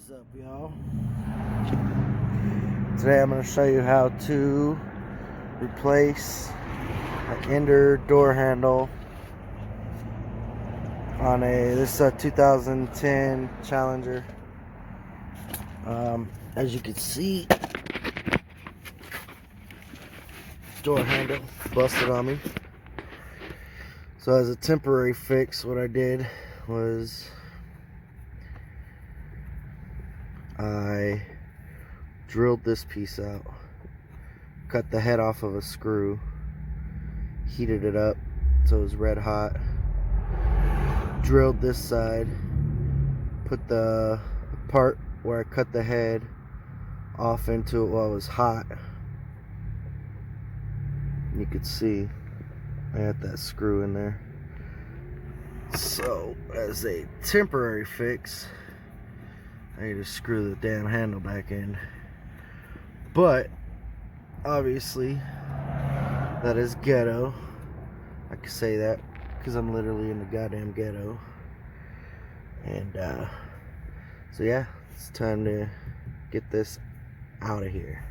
What is up, y'all? Today I'm going to show you how to replace an inner door handle on this is a 2010 Challenger. As you can see, door handle busted on me. So as a temporary fix, what I did was I drilled this piece out, cut the head off of a screw, heated it up so it was red hot, drilled this side, put the part where I cut the head off into it while it was hot. You could see I got that screw in there. So as a temporary fix, I need to screw the damn handle back in. But obviously that is ghetto. I can say that because I'm literally in the goddamn ghetto. And so yeah, it's time to get this out of here.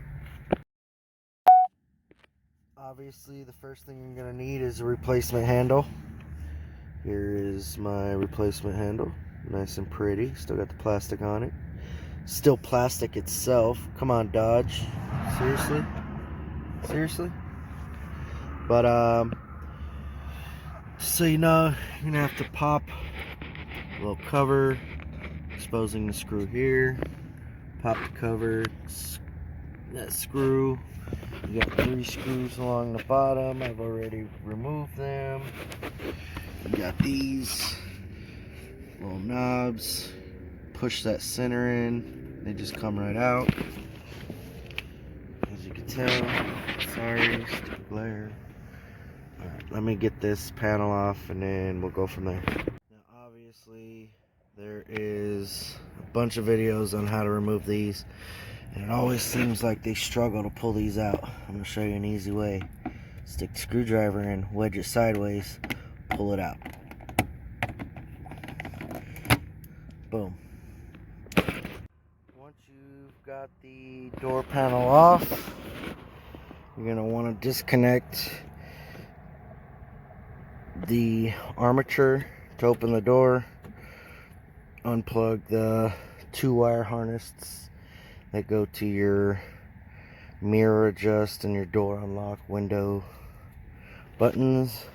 Obviously the first thing you're gonna need is a replacement handle. Here is my replacement handle, nice and pretty. Still got the plastic on it. Still plastic itself. Come on, Dodge. Seriously? But so you know, you're gonna have to pop a little cover, exposing the screw here. Pop the cover, that screw. You got 3 screws along the bottom. I've already removed them. You got these little knobs. Push that center in. They just come right out. As you can tell. Sorry, stupid glare. Alright, let me get this panel off and then we'll go from there. Now obviously there is a bunch of videos on how to remove these. And it always seems like they struggle to pull these out. I'm going to show you an easy way. Stick the screwdriver in, wedge it sideways, pull it out. Boom. Once you've got the door panel off, you're going to want to disconnect the armature to open the door. Unplug the 2-wire harnesses that go to your mirror adjust and your door unlock window buttons.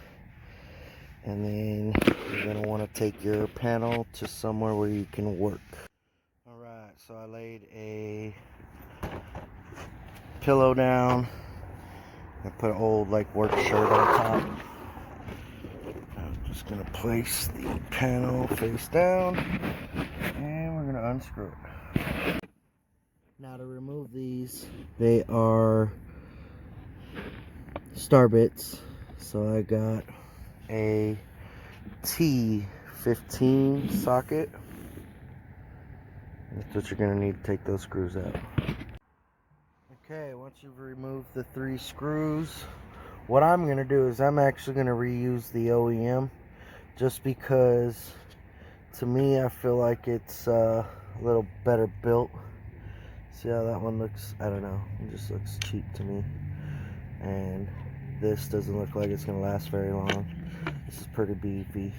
And then you're going to want to take your panel to somewhere where you can work. Alright, so I laid a pillow down. I put an old work shirt on top. I'm just going to place the panel face down and we're going to unscrew it. Now to remove these, they are star bits. So I got a T15 socket. That's what you're going to need to take those screws out. Okay, once you've removed the 3 screws, what I'm going to do is I'm actually going to reuse the OEM just because to me I feel like it's a little better built. See how that one looks? I don't know. It just looks cheap to me. And this doesn't look like it's going to last very long. This is pretty beefy.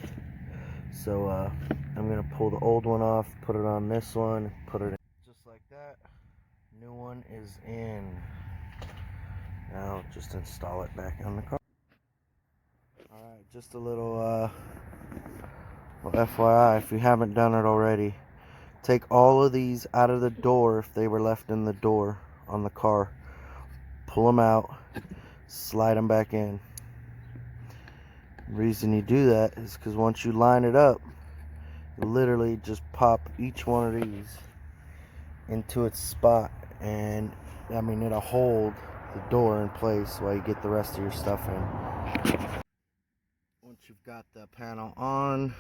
So I'm going to pull the old one off, put it on this one, put it in. Just like that. New one is in. Now just install it back on the car. Alright, just a little FYI, if you haven't done it already. Take all of these out of the door if they were left in the door on the car. Pull them out, slide them back in. The reason you do that is because once you line it up, you literally just pop each one of these into its spot, and I mean it'll hold the door in place while you get the rest of your stuff in. Once you've got the panel on,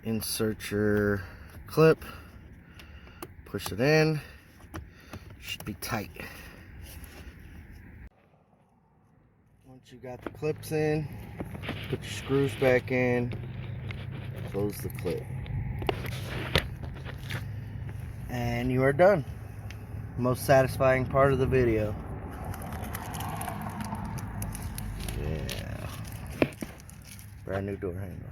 insert your clip, push it in, should be tight. Once you got the clips in, put your screws back in, close the clip. And you are done. Most satisfying part of the video. Yeah. Brand new door handle.